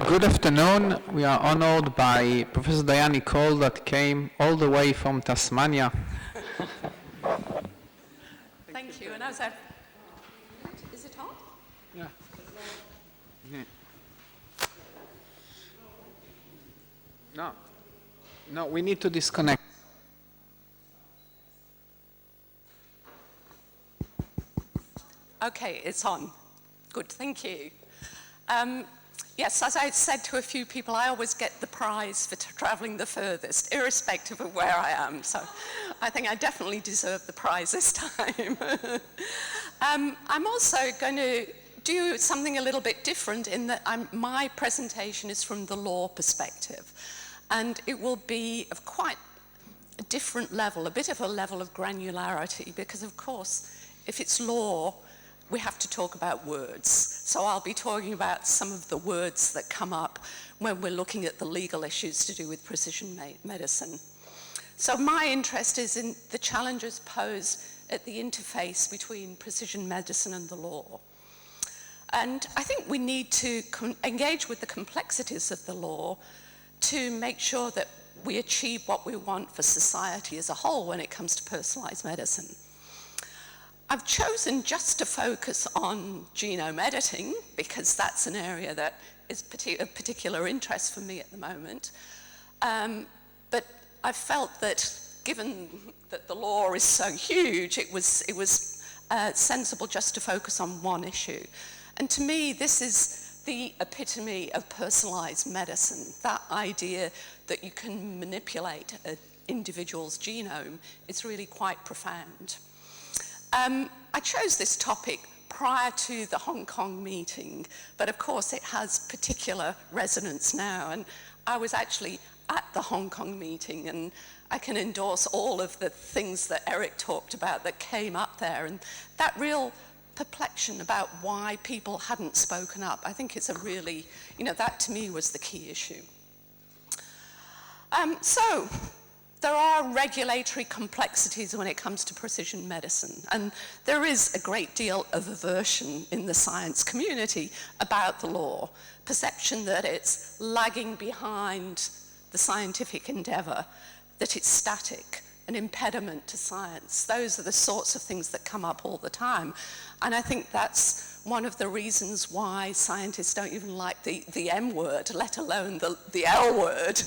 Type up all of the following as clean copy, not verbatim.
Good afternoon. We are honored by Professor Diane Nicol that came all the way from Tasmania. Thank you. And as I... Is it on? Yeah. No, we need to disconnect. Okay, it's on. Good, thank you. Yes, as I said to a few people, I always get the prize for traveling the furthest, irrespective of where I am. So I think I definitely deserve the prize this time. I'm also going to do something a little bit different in that my presentation is from the law perspective. And it will be of quite a different level, a bit of a level of granularity, because of course, if it's law, we have to talk about words. So I'll be talking about some of the words that come up when we're looking at the legal issues to do with precision medicine. So my interest is in the challenges posed at the interface between precision medicine and the law. And I think we need to engage with the complexities of the law to make sure that we achieve what we want for society as a whole when it comes to personalized medicine. I've chosen just to focus on genome editing because that's an area that is of particular interest for me at the moment. But I felt that given that the law is so huge, it was sensible just to focus on one issue. And to me, this is the epitome of personalized medicine, that idea that you can manipulate an individual's genome is really quite profound. I chose this topic prior to the Hong Kong meeting, but of course it has particular resonance now. And I was actually at the Hong Kong meeting, and I can endorse all of the things that Eric talked about that came up there. And that real perplexion about why people hadn't spoken up, I think it's a really, that to me was the key issue. So there are regulatory complexities when it comes to precision medicine, and there is a great deal of aversion in the science community about the law, perception that it's lagging behind the scientific endeavor, that it's static, an impediment to science. Those are the sorts of things that come up all the time. And I think that's one of the reasons why scientists don't even like the M word, let alone the L word.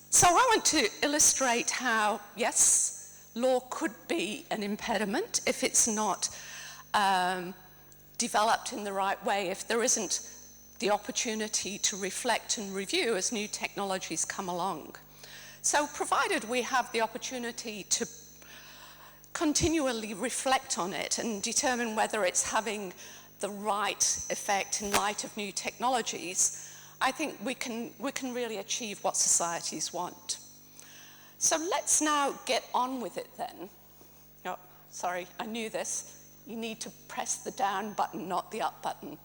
So I want to illustrate how, yes, law could be an impediment if it's not developed in the right way, if there isn't the opportunity to reflect and review as new technologies come along. So provided we have the opportunity to continually reflect on it and determine whether it's having the right effect in light of new technologies, I think we can really achieve what societies want. So let's now get on with it then. Oh, sorry, I knew this. You need to press the down button, not the up button.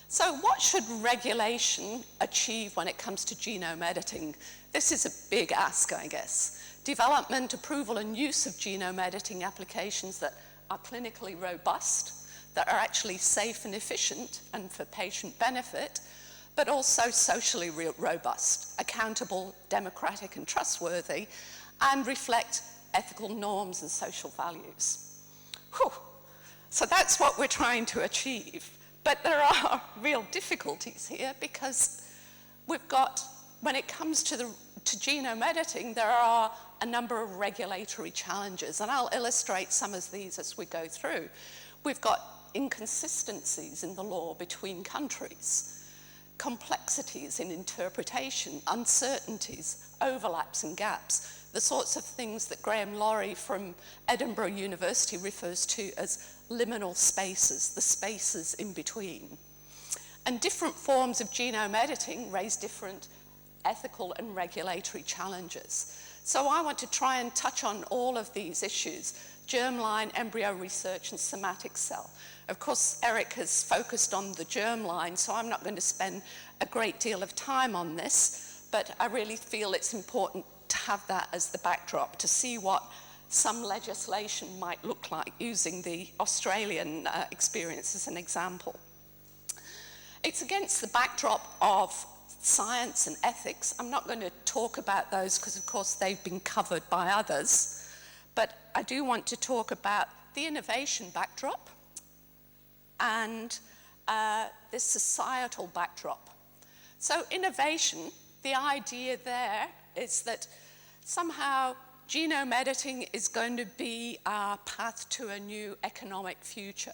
So what should regulation achieve when it comes to genome editing? This is a big ask, I guess. Development, approval, and use of genome editing applications that are clinically robust, that are actually safe and efficient and for patient benefit, but also socially robust, accountable, democratic, and trustworthy, and reflect ethical norms and social values. Whew. So that's what we're trying to achieve. But there are real difficulties here because we've got, when it comes to genome editing, there are a number of regulatory challenges, and I'll illustrate some of these as we go through. We've got inconsistencies in the law between countries, complexities in interpretation, uncertainties, overlaps and gaps, the sorts of things that Graham Laurie from Edinburgh University refers to as liminal spaces, the spaces in between. And different forms of genome editing raise different ethical and regulatory challenges. So I want to try and touch on all of these issues: germline, embryo research, and somatic cell. Of course, Eric has focused on the germline, so I'm not going to spend a great deal of time on this, but I really feel it's important to have that as the backdrop, to see what some legislation might look like using the Australian experience as an example. It's against the backdrop of science and ethics. I'm not going to talk about those because, of course, they've been covered by others. But I do want to talk about the innovation backdrop and this societal backdrop. So innovation, the idea there is that somehow genome editing is going to be our path to a new economic future.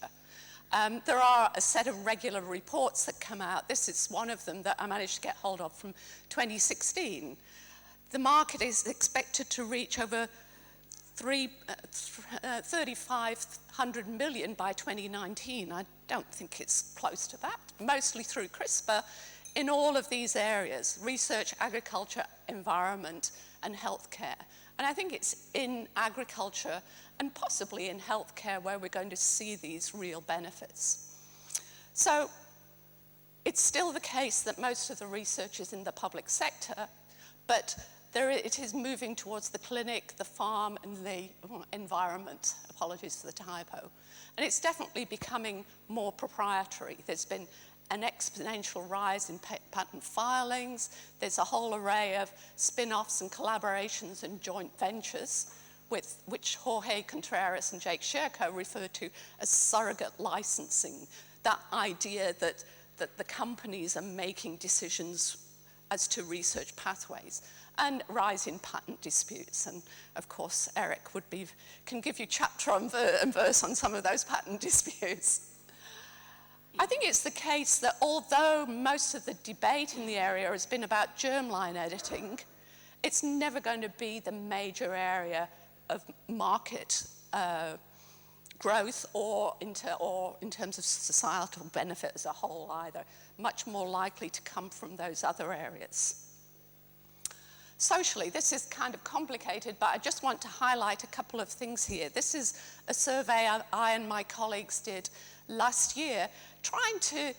There are a set of regular reports that come out. This is one of them that I managed to get hold of from 2016. The market is expected to reach over 3,500 million by 2019. I don't think it's close to that, mostly through CRISPR in all of these areas: research, agriculture, environment, and healthcare. And I think it's in agriculture and possibly in healthcare where we're going to see these real benefits. So it's still the case that most of the research is in the public sector, but it is moving towards the clinic, the farm, and the environment. Apologies for the typo. And it's definitely becoming more proprietary. There's been an exponential rise in patent filings. There's a whole array of spin-offs and collaborations and joint ventures, which Jorge Contreras and Jake Sherko refer to as surrogate licensing, that idea that the companies are making decisions as to research pathways, and rise in patent disputes. And of course, Eric can give you chapter and verse on some of those patent disputes. I think it's the case that although most of the debate in the area has been about germline editing, it's never going to be the major area of market growth or in terms of societal benefit as a whole either. Much more likely to come from those other areas. Socially, this is kind of complicated, but I just want to highlight a couple of things here. This is a survey I and my colleagues did last year, trying to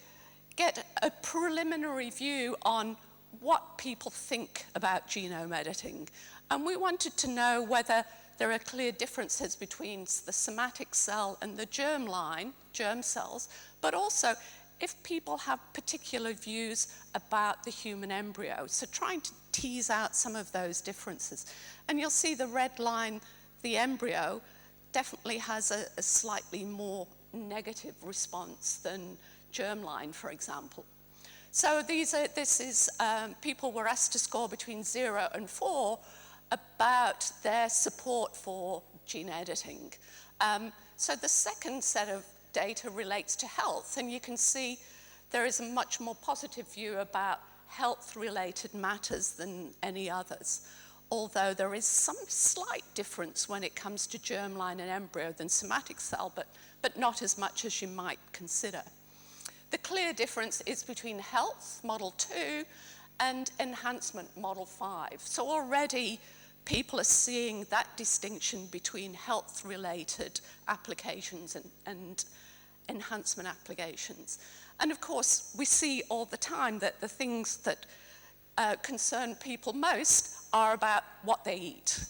get a preliminary view on what people think about genome editing. And we wanted to know whether there are clear differences between the somatic cell and the germline, germ cells, but also if people have particular views about the human embryo. So trying to tease out some of those differences. And you'll see the red line, the embryo, definitely has a slightly more negative response than germline, for example. So people were asked to score between 0 and 4 about their support for gene editing. So the second set of data relates to health, and you can see there is a much more positive view about health-related matters than any others, although there is some slight difference when it comes to germline and embryo than somatic cell, but not as much as you might consider. The clear difference is between health, model 2, and enhancement, model 5. So already people are seeing that distinction between health-related applications and enhancement applications. And of course, we see all the time that the things that concern people most are about what they eat.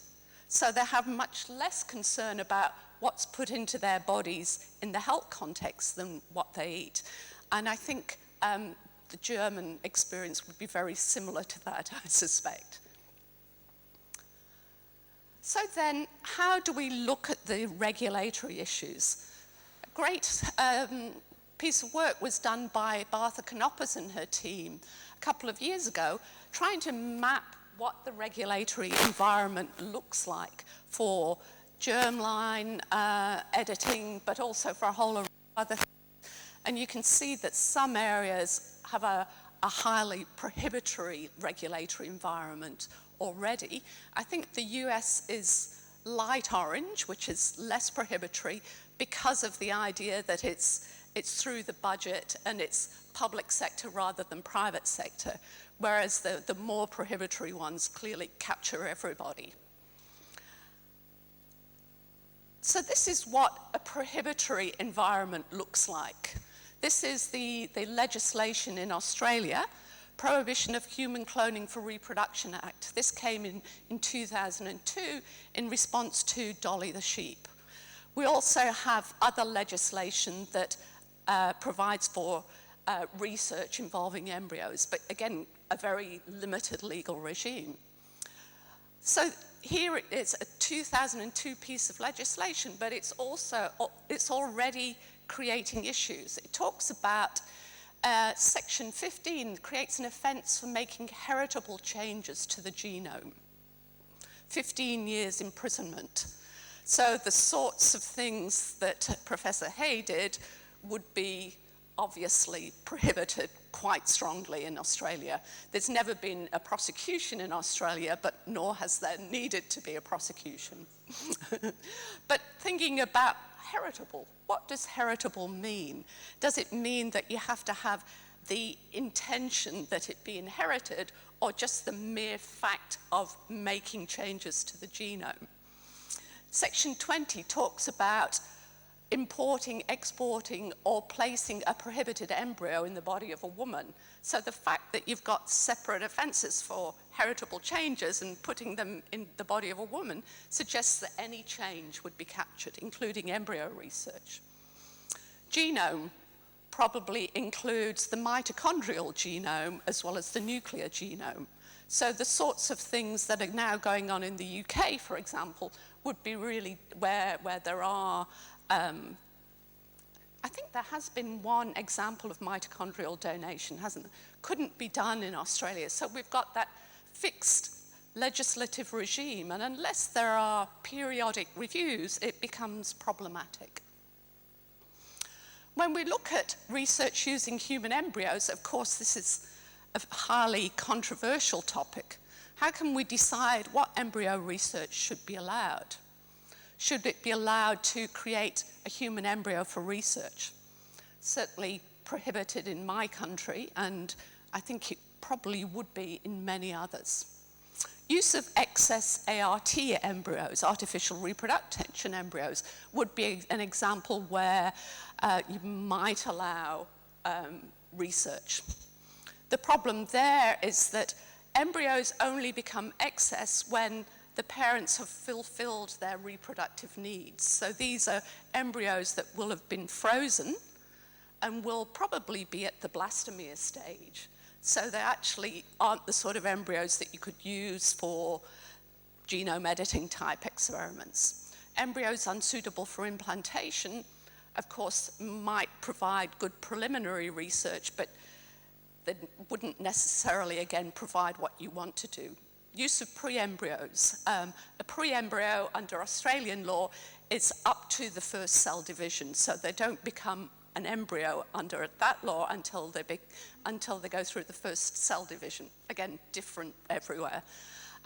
So they have much less concern about what's put into their bodies in the health context than what they eat. And I think the German experience would be very similar to that, I suspect. So then, how do we look at the regulatory issues? A great piece of work was done by Bartha Knoppers and her team a couple of years ago, trying to map what the regulatory environment looks like for germline editing, but also for a whole array of other things. And you can see that some areas have a highly prohibitory regulatory environment already. I think the US is light orange, which is less prohibitory because of the idea that it's through the budget and it's public sector rather than private sector, whereas the more prohibitory ones clearly capture everybody. So this is what a prohibitory environment looks like. This is the legislation in Australia, Prohibition of Human Cloning for Reproduction Act. This came in 2002 in response to Dolly the sheep. We also have other legislation that provides for research involving embryos, but again, a very limited legal regime. So here it is, a 2002 piece of legislation, but it's already creating issues. It talks about Section 15 creates an offence for making heritable changes to the genome. 15 years imprisonment. So the sorts of things that Professor Hay did would be obviously prohibited quite strongly in Australia. There's never been a prosecution in Australia, but nor has there needed to be a prosecution. But thinking about heritable, what does heritable mean? Does it mean that you have to have the intention that it be inherited, or just the mere fact of making changes to the genome? Section 20 talks about importing, exporting, or placing a prohibited embryo in the body of a woman. So the fact that you've got separate offences for heritable changes and putting them in the body of a woman suggests that any change would be captured, including embryo research. Genome probably includes the mitochondrial genome as well as the nuclear genome. So the sorts of things that are now going on in the UK, for example, would be really where there are I think there has been one example of mitochondrial donation, hasn't there? Couldn't be done in Australia. So we've got that fixed legislative regime, and unless there are periodic reviews, it becomes problematic. When we look at research using human embryos, of course, this is a highly controversial topic. How can we decide what embryo research should be allowed? Should it be allowed to create a human embryo for research? Certainly prohibited in my country, and I think it probably would be in many others. Use of excess ART embryos, artificial reproduction embryos, would be an example where you might allow research. The problem there is that embryos only become excess when the parents have fulfilled their reproductive needs. So these are embryos that will have been frozen and will probably be at the blastomere stage. So they actually aren't the sort of embryos that you could use for genome editing type experiments. Embryos unsuitable for implantation, of course, might provide good preliminary research, but they wouldn't necessarily, again, provide what you want to do. Use of pre-embryos. A pre-embryo under Australian law is up to the first cell division, so they don't become an embryo under that law until they go through the first cell division. Again, different everywhere.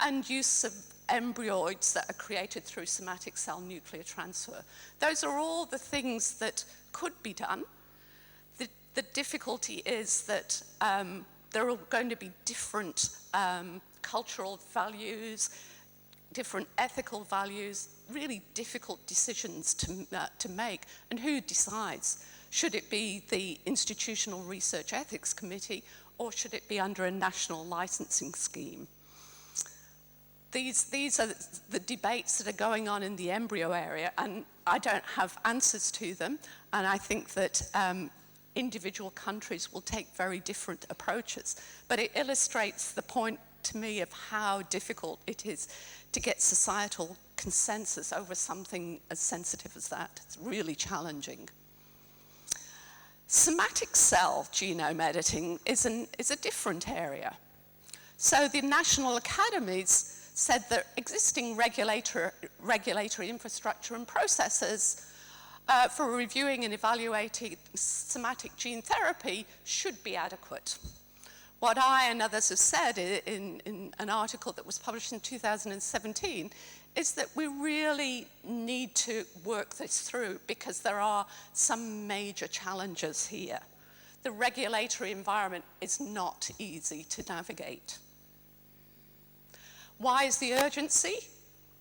And use of embryoids that are created through somatic cell nuclear transfer. Those are all the things that could be done. The difficulty is that there are going to be different cultural values, different ethical values, really difficult decisions to make. And who decides? Should it be the Institutional Research Ethics Committee, or should it be under a national licensing scheme? These are the debates that are going on in the embryo area, and I don't have answers to them, and I think that individual countries will take very different approaches. But it illustrates the point to me of how difficult it is to get societal consensus over something as sensitive as that. It's really challenging. Somatic cell genome editing is a different area. So the national academies said that existing regulatory infrastructure and processes for reviewing and evaluating somatic gene therapy should be adequate. What I and others have said in an article that was published in 2017 is that we really need to work this through because there are some major challenges here. The regulatory environment is not easy to navigate. Why is the urgency?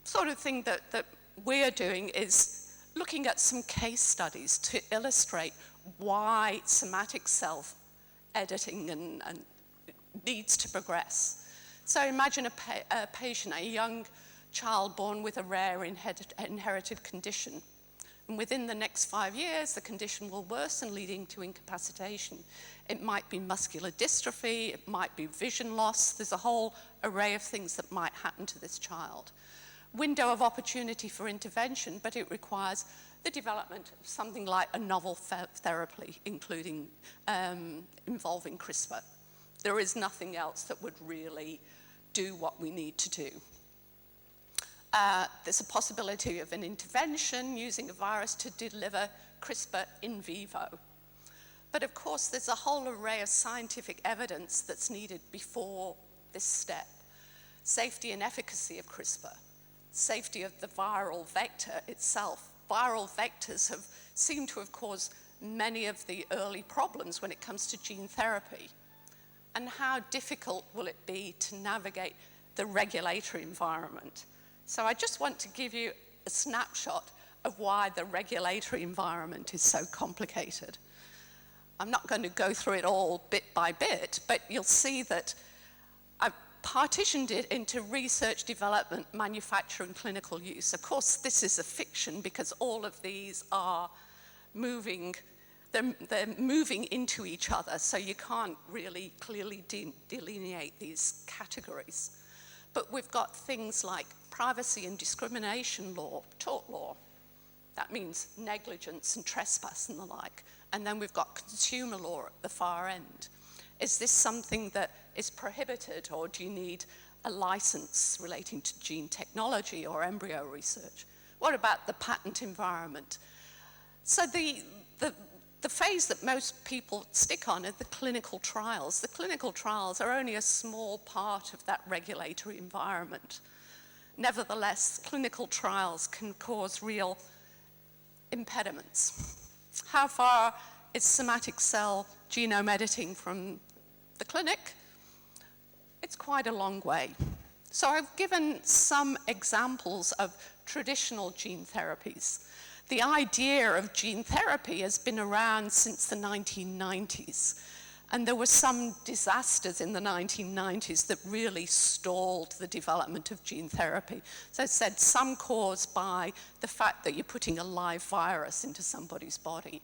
Sort of thing that we're doing is looking at some case studies to illustrate why somatic cell editing and needs to progress. So imagine a patient, a young child born with a rare inherited condition. And within the next 5 years, the condition will worsen, leading to incapacitation. It might be muscular dystrophy, it might be vision loss. There's a whole array of things that might happen to this child. Window of opportunity for intervention, but it requires the development of something like a novel therapy, including involving CRISPR. There is nothing else that would really do what we need to do. There's a possibility of an intervention using a virus to deliver CRISPR in vivo. But of course, there's a whole array of scientific evidence that's needed before this step. Safety and efficacy of CRISPR, safety of the viral vector itself. Viral vectors seem to have caused many of the early problems when it comes to gene therapy. And how difficult will it be to navigate the regulatory environment? So I just want to give you a snapshot of why the regulatory environment is so complicated. I'm not going to go through it all bit by bit, but you'll see that I've partitioned it into research, development, manufacture, and clinical use. Of course, this is a fiction because all of these are moving, they're moving into each other, so you can't really clearly delineate these categories. But we've got things like privacy and discrimination law, tort law. That means negligence and trespass and the like. And then we've got consumer law at the far end. Is this something that is prohibited, or do you need a license relating to gene technology or embryo research? What about the patent environment? So the phase that most people stick on are the clinical trials. The clinical trials are only a small part of that regulatory environment. Nevertheless, clinical trials can cause real impediments. How far is somatic cell genome editing from the clinic? It's quite a long way. So I've given some examples of traditional gene therapies. The idea of gene therapy has been around since the 1990s. And there were some disasters in the 1990s that really stalled the development of gene therapy. So I said some caused by the fact that you're putting a live virus into somebody's body.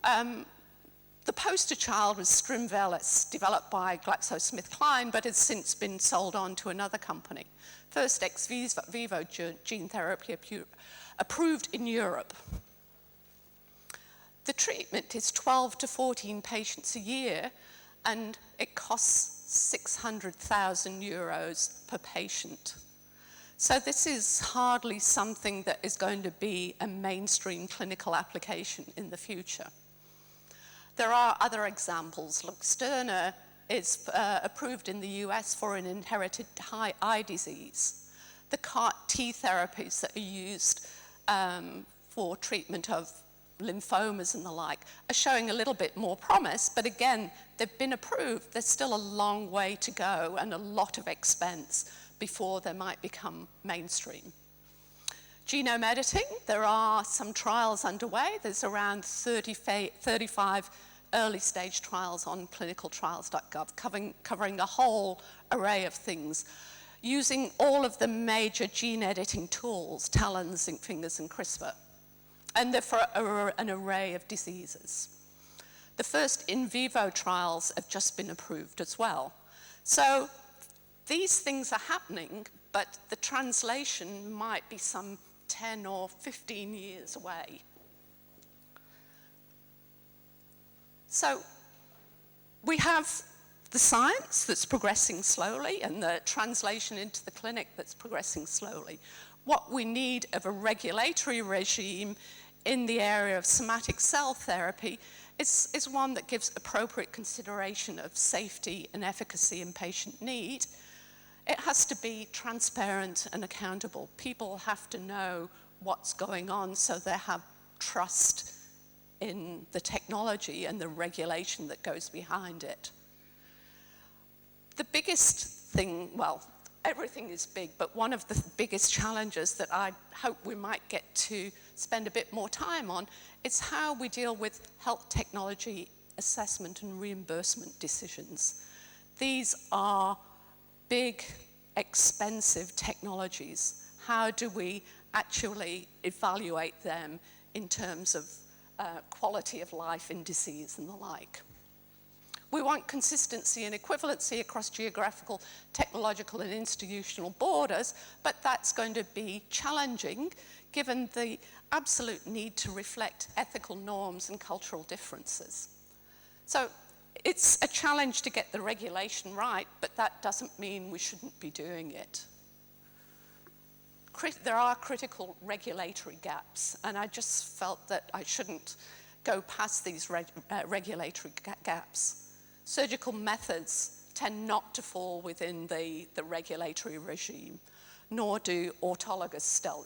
The poster child was Strimvelis, developed by GlaxoSmithKline, but has since been sold on to another company. First ex vivo gene therapy approved in Europe. The treatment is 12 to 14 patients a year, and it costs 600,000 euros per patient. So this is hardly something that is going to be a mainstream clinical application in the future. There are other examples. Luxturna is approved in the US for an inherited eye disease. The CAR-T therapies that are used for treatment of lymphomas and the like are showing a little bit more promise, but again, they've been approved. There's still a long way to go and a lot of expense before they might become mainstream. Genome editing, there are some trials underway. There's around 35 early stage trials on clinicaltrials.gov covering a whole array of things, using all of the major gene editing tools, TALEN, zinc fingers, and CRISPR. And they're for an array of diseases. The first in vivo trials have just been approved as well. So these things are happening, but the translation might be some 10 or 15 years away. So we have the science that's progressing slowly and the translation into the clinic that's progressing slowly. What we need of a regulatory regime in the area of somatic cell therapy is one that gives appropriate consideration of safety and efficacy and patient need. It has to be transparent and accountable. People have to know what's going on so they have trust in the technology and the regulation that goes behind it. The biggest thing, well, everything is big, but one of the biggest challenges that I hope we might get to spend a bit more time on is how we deal with health technology assessment and reimbursement decisions. These are big, expensive technologies. How do we actually evaluate them in terms of quality of life indices and the like. We want consistency and equivalency across geographical, technological, and institutional borders, but that's going to be challenging given the absolute need to reflect ethical norms and cultural differences. So it's a challenge to get the regulation right, but that doesn't mean we shouldn't be doing it. There are critical regulatory gaps, and I just felt that I shouldn't go past these regulatory gaps. Surgical methods tend not to fall within the regulatory regime, nor do autologous cell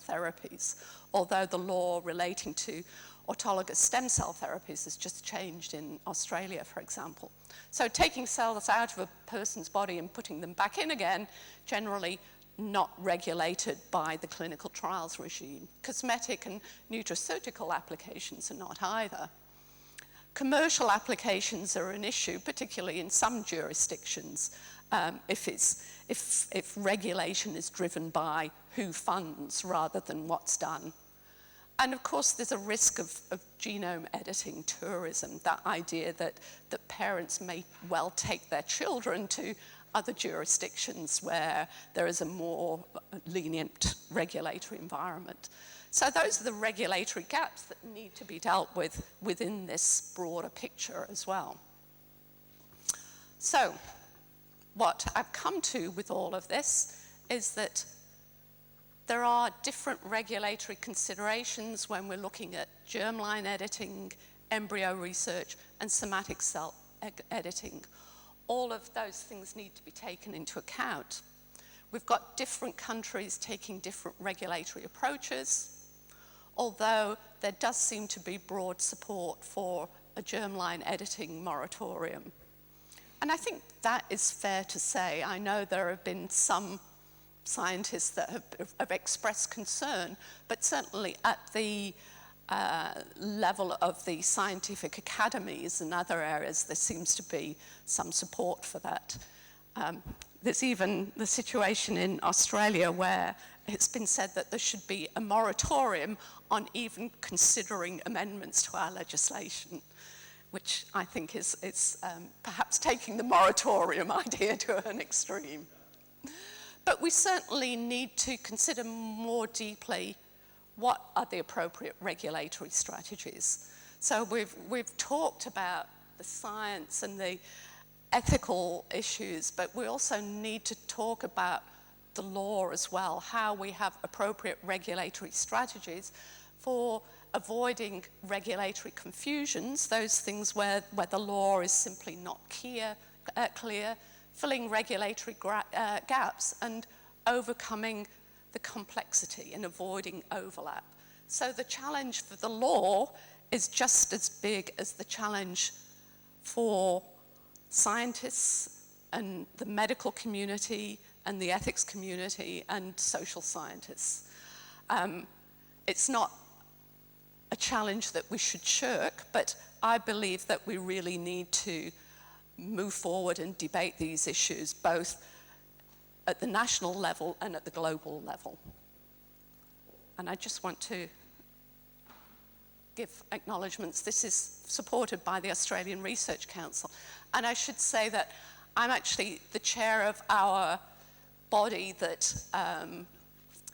therapies, although the law relating to autologous stem cell therapies has just changed in Australia, for example. So taking cells out of a person's body and putting them back in again, generally not regulated by the clinical trials regime. Cosmetic and nutraceutical applications are not either. Commercial applications are an issue, particularly in some jurisdictions, if regulation is driven by who funds rather than what's done. And of course, there's a risk of genome editing tourism, that idea that parents may well take their children to other jurisdictions where there is a more lenient regulatory environment. So those are the regulatory gaps that need to be dealt with within this broader picture as well. So what I've come to with all of this is that there are different regulatory considerations when we're looking at germline editing, embryo research, and somatic cell editing. All of those things need to be taken into account. We've got different countries taking different regulatory approaches, although there does seem to be broad support for a germline editing moratorium. And I think that is fair to say. I know there have been some scientists that have expressed concern, but certainly at the level of the scientific academies and other areas, there seems to be some support for that. There's even the situation in Australia where it's been said that there should be a moratorium on even considering amendments to our legislation, which I think is perhaps taking the moratorium idea to an extreme. But we certainly need to consider more deeply what are the appropriate regulatory strategies. So we've talked about the science and the ethical issues, but we also need to talk about the law as well, how we have appropriate regulatory strategies for avoiding regulatory confusions, those things where the law is simply not clear, filling regulatory gaps, and overcoming the complexity and avoiding overlap. So the challenge for the law is just as big as the challenge for scientists and the medical community and the ethics community and social scientists. It's not a challenge that we should shirk, but I believe that we really need to move forward and debate these issues both at the national level and at the global level. And I just want to give acknowledgements. This is supported by the Australian Research Council. And I should say that I'm actually the chair of our body that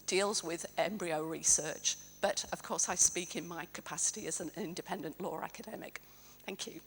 deals with embryo research. But of course, I speak in my capacity as an independent law academic. Thank you.